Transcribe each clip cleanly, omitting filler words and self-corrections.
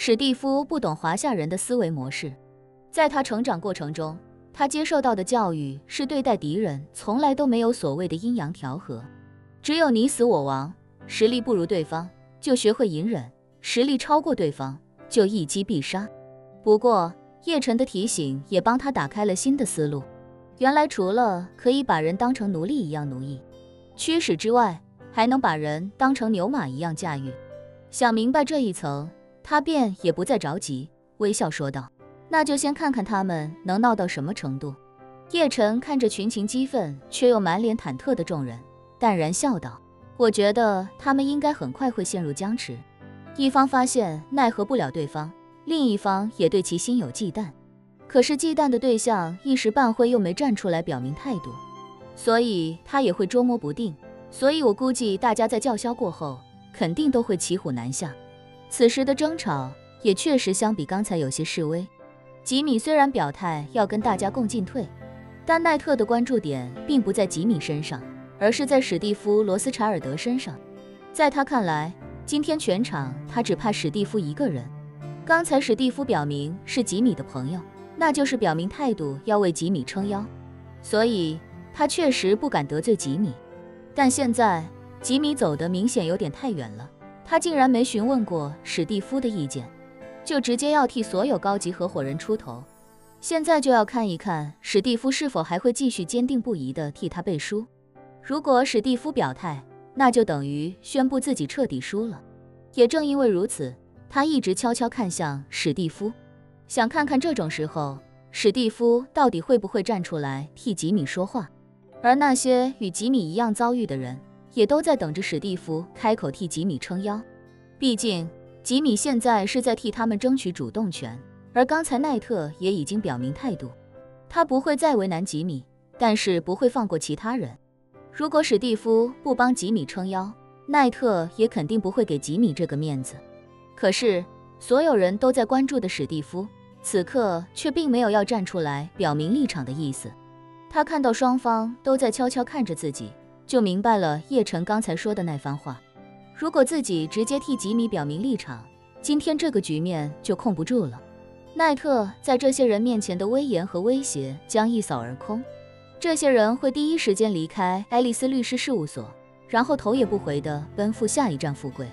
史蒂夫不懂华夏人的思维模式，在他成长过程中，他接受到的教育是对待敌人从来都没有所谓的阴阳调和，只有你死我亡，实力不如对方就学会隐忍，实力超过对方就一击必杀。不过叶晨的提醒也帮他打开了新的思路，原来除了可以把人当成奴隶一样奴役驱使之外，还能把人当成牛马一样驾驭。想明白这一层，他便也不再着急，微笑说道：那就先看看他们能闹到什么程度。叶晨看着群情激愤却又满脸忐忑的众人，淡然笑道：我觉得他们应该很快会陷入僵持，一方发现奈何不了对方，另一方也对其心有忌惮，可是忌惮的对象一时半会又没站出来表明态度，所以他也会捉摸不定。所以我估计大家在叫嚣过后肯定都会骑虎难下。此时的争吵也确实相比刚才有些示威。吉米虽然表态要跟大家共进退，但奈特的关注点并不在吉米身上，而是在史蒂夫·罗斯柴尔德身上。在他看来，今天全场他只怕史蒂夫一个人。刚才史蒂夫表明是吉米的朋友，那就是表明态度要为吉米撑腰，所以他确实不敢得罪吉米。但现在吉米走得明显有点太远了，他竟然没询问过史蒂夫的意见，就直接要替所有高级合伙人出头。现在就要看一看史蒂夫是否还会继续坚定不移地替他背书。如果史蒂夫表态，那就等于宣布自己彻底输了。也正因为如此，他一直悄悄看向史蒂夫，想看看这种时候史蒂夫到底会不会站出来替吉米说话。而那些与吉米一样遭遇的人，也都在等着史蒂夫开口替吉米撑腰。毕竟吉米现在是在替他们争取主动权，而刚才奈特也已经表明态度，他不会再为难吉米，但是不会放过其他人。如果史蒂夫不帮吉米撑腰，奈特也肯定不会给吉米这个面子。可是所有人都在关注的史蒂夫，此刻却并没有要站出来表明立场的意思。他看到双方都在悄悄看着自己，就明白了叶晨刚才说的那番话。如果自己直接替吉米表明立场，今天这个局面就控不住了。奈特在这些人面前的威严和威胁将一扫而空，这些人会第一时间离开爱丽丝律师事务所，然后头也不回地奔赴下一站富贵。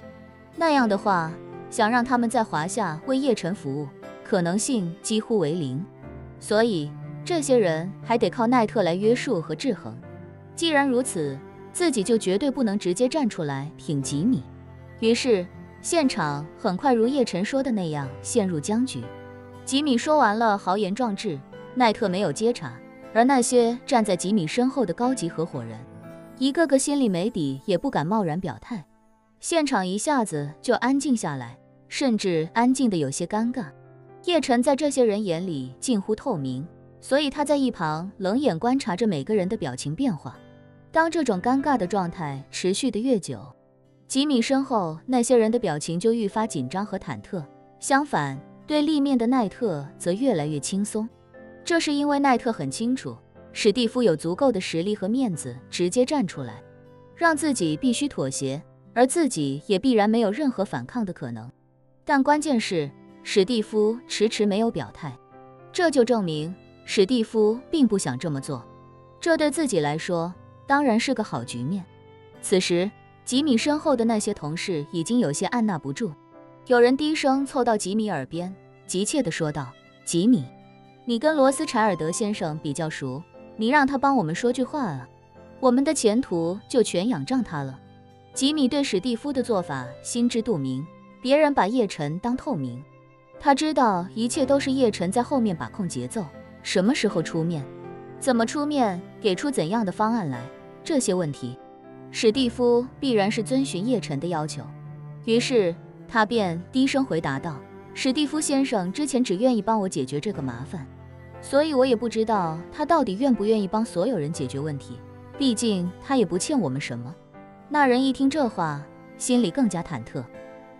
那样的话，想让他们在华夏为叶晨服务，可能性几乎为零。所以这些人还得靠奈特来约束和制衡。既然如此，自己就绝对不能直接站出来挺吉米。于是现场很快如叶晨说的那样陷入僵局。吉米说完了豪言壮志，奈特没有接茬，而那些站在吉米身后的高级合伙人，一个个心里没底，也不敢贸然表态。现场一下子就安静下来，甚至安静得有些尴尬。叶晨在这些人眼里近乎透明，所以他在一旁冷眼观察着每个人的表情变化。当这种尴尬的状态持续的越久，吉米身后那些人的表情就愈发紧张和忐忑，相反，对立面的奈特则越来越轻松。这是因为奈特很清楚，史蒂夫有足够的实力和面子直接站出来，让自己必须妥协，而自己也必然没有任何反抗的可能。但关键是史蒂夫迟迟没有表态，这就证明史蒂夫并不想这么做。这对自己来说当然是个好局面。此时吉米身后的那些同事已经有些按捺不住，有人低声凑到吉米耳边，急切地说道：吉米，你跟罗斯柴尔德先生比较熟，你让他帮我们说句话啊，我们的前途就全仰仗他了。吉米对史蒂夫的做法心知肚明，别人把叶晨当透明，他知道一切都是叶晨在后面把控节奏，什么时候出面，怎么出面，给出怎样的方案来，这些问题史蒂夫必然是遵循叶晨的要求。于是他便低声回答道：史蒂夫先生之前只愿意帮我解决这个麻烦，所以我也不知道他到底愿不愿意帮所有人解决问题，毕竟他也不欠我们什么。那人一听这话，心里更加忐忑，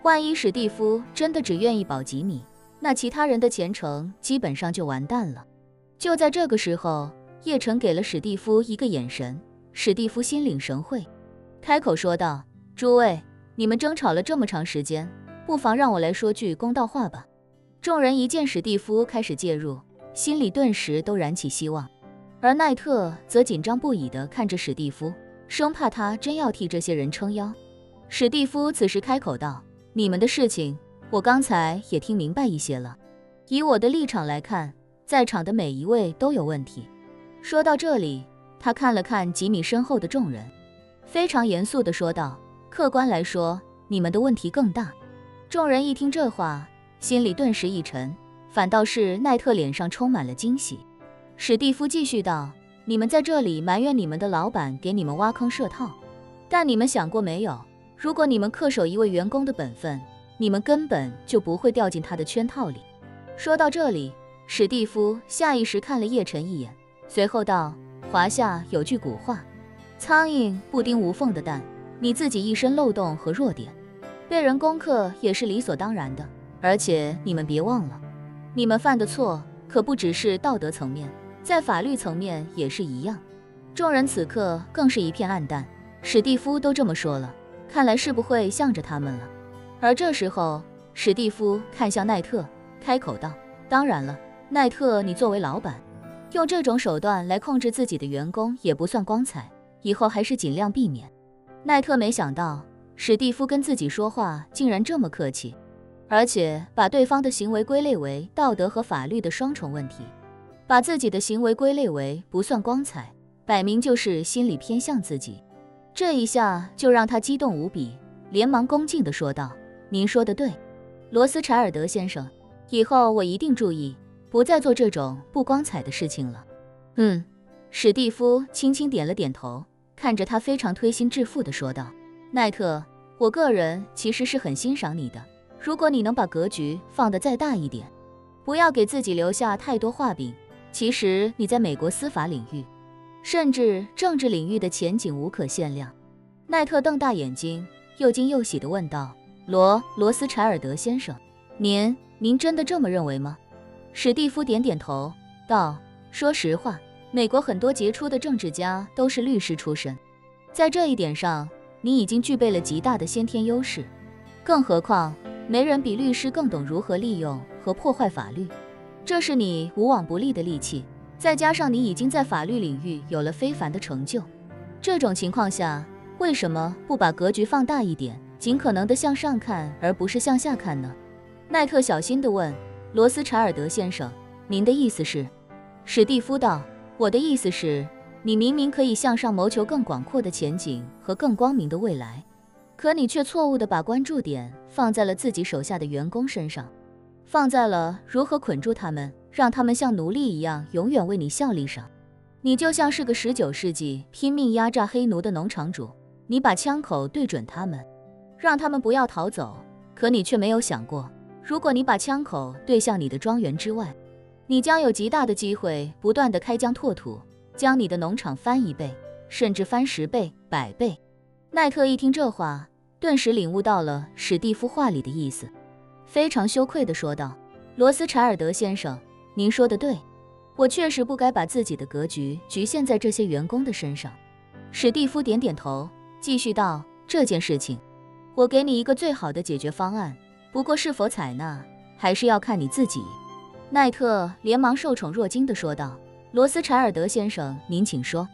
万一史蒂夫真的只愿意保吉米，那其他人的前程基本上就完蛋了。就在这个时候，叶晨给了史蒂夫一个眼神，史蒂夫心领神会，开口说道：诸位，你们争吵了这么长时间，不妨让我来说句公道话吧。众人一见史蒂夫开始介入，心里顿时都燃起希望，而奈特则紧张不已地看着史蒂夫，生怕他真要替这些人撑腰。史蒂夫此时开口道：“你们的事情，我刚才也听明白一些了。以我的立场来看，在场的每一位都有问题。”说到这里，他看了看几米身后的众人，非常严肃地说道：“客观来说，你们的问题更大。”众人一听这话，心里顿时一沉，反倒是奈特脸上充满了惊喜。史蒂夫继续道：“你们在这里埋怨你们的老板给你们挖坑设套，但你们想过没有，如果你们恪守一位员工的本分，你们根本就不会掉进他的圈套里。”说到这里，史蒂夫下意识看了叶晨一眼，随后道：“华夏有句古话，苍蝇不叮无缝的蛋，你自己一身漏洞和弱点，被人攻克也是理所当然的。而且你们别忘了，你们犯的错可不只是道德层面，在法律层面也是一样。”众人此刻更是一片暗淡，史蒂夫都这么说了，看来是不会向着他们了。而这时候，史蒂夫看向奈特，开口道：“当然了，奈特，你作为老板，用这种手段来控制自己的员工也不算光彩，以后还是尽量避免。”奈特没想到史蒂夫跟自己说话竟然这么客气，而且把对方的行为归类为道德和法律的双重问题，把自己的行为归类为不算光彩，摆明就是心里偏向自己。这一下就让他激动无比，连忙恭敬地说道：“您说得对，罗斯柴尔德先生，以后我一定注意，不再做这种不光彩的事情了。”史蒂夫轻轻点了点头，看着他非常推心置腹地说道：“奈特，我个人其实是很欣赏你的，如果你能把格局放得再大一点，不要给自己留下太多画饼，其实你在美国司法领域，甚至政治领域的前景无可限量。”奈特瞪大眼睛，又惊又喜地问道：“罗斯柴尔德先生，您真的这么认为吗？”史蒂夫点点头，道：“说实话，美国很多杰出的政治家都是律师出身，在这一点上，你已经具备了极大的先天优势。更何况，没人比律师更懂如何利用和破坏法律，这是你无往不利的利器。再加上你已经在法律领域有了非凡的成就，这种情况下，为什么不把格局放大一点，尽可能的向上看，而不是向下看呢？”奈特小心地问：“罗斯柴尔德先生，您的意思是？”史蒂夫道：“我的意思是，你明明可以向上谋求更广阔的前景和更光明的未来，可你却错误地把关注点放在了自己手下的员工身上，放在了如何捆住他们，让他们像奴隶一样永远为你效力上。你就像是个19世纪拼命压榨黑奴的农场主，你把枪口对准他们，让他们不要逃走，可你却没有想过，如果你把枪口对向你的庄园之外，你将有极大的机会不断地开疆拓土，将你的农场翻1倍，甚至翻10倍、100倍。”奈特一听这话，顿时领悟到了史蒂夫话里的意思，非常羞愧地说道：“罗斯柴尔德先生，您说得对，我确实不该把自己的格局局限在这些员工的身上。”史蒂夫点点头，继续道：“这件事情，我给你一个最好的解决方案，不过是否采纳，还是要看你自己。”奈特连忙受宠若惊地说道：“罗斯柴尔德先生，您请说。”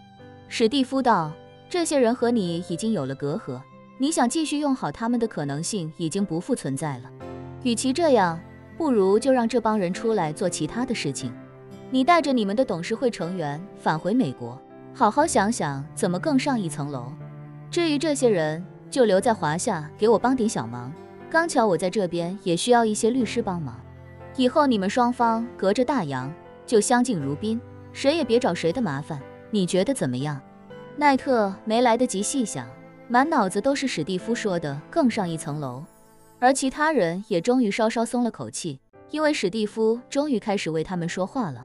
史蒂夫道：“这些人和你已经有了隔阂，你想继续用好他们的可能性已经不复存在了。与其这样，不如就让这帮人出来做其他的事情。你带着你们的董事会成员返回美国，好好想想怎么更上一层楼。至于这些人，就留在华夏给我帮点小忙。刚巧我在这边也需要一些律师帮忙。以后你们双方隔着大洋，就相敬如宾，谁也别找谁的麻烦，你觉得怎么样？”奈特没来得及细想，满脑子都是史蒂夫说的更上一层楼，而其他人也终于稍稍松了口气，因为史蒂夫终于开始为他们说话了，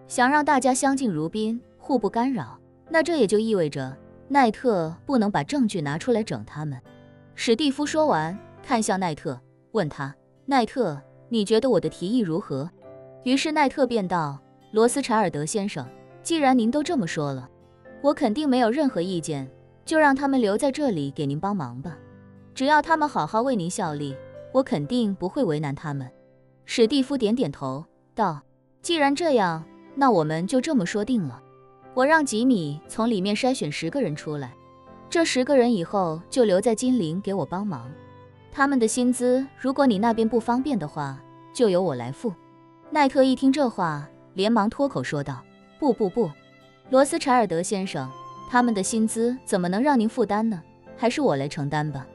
想让大家相敬如宾，互不干扰，那这也就意味着奈特不能把证据拿出来整他们。史蒂夫说完，看向奈特，问他：“奈特，你觉得我的提议如何？”于是奈特便道：“罗斯柴尔德先生，既然您都这么说了，我肯定没有任何意见，就让他们留在这里给您帮忙吧。只要他们好好为您效力，我肯定不会为难他们。史蒂夫点点头，道：既然这样，那我们就这么说定了。我让吉米从里面筛选10个人出来，这10个人以后就留在金陵给我帮忙。他们的薪资，如果你那边不方便的话，就由我来付。奈特一听这话，连忙脱口说道：不，罗斯柴尔德先生，他们的薪资怎么能让您负担呢？还是我来承担吧。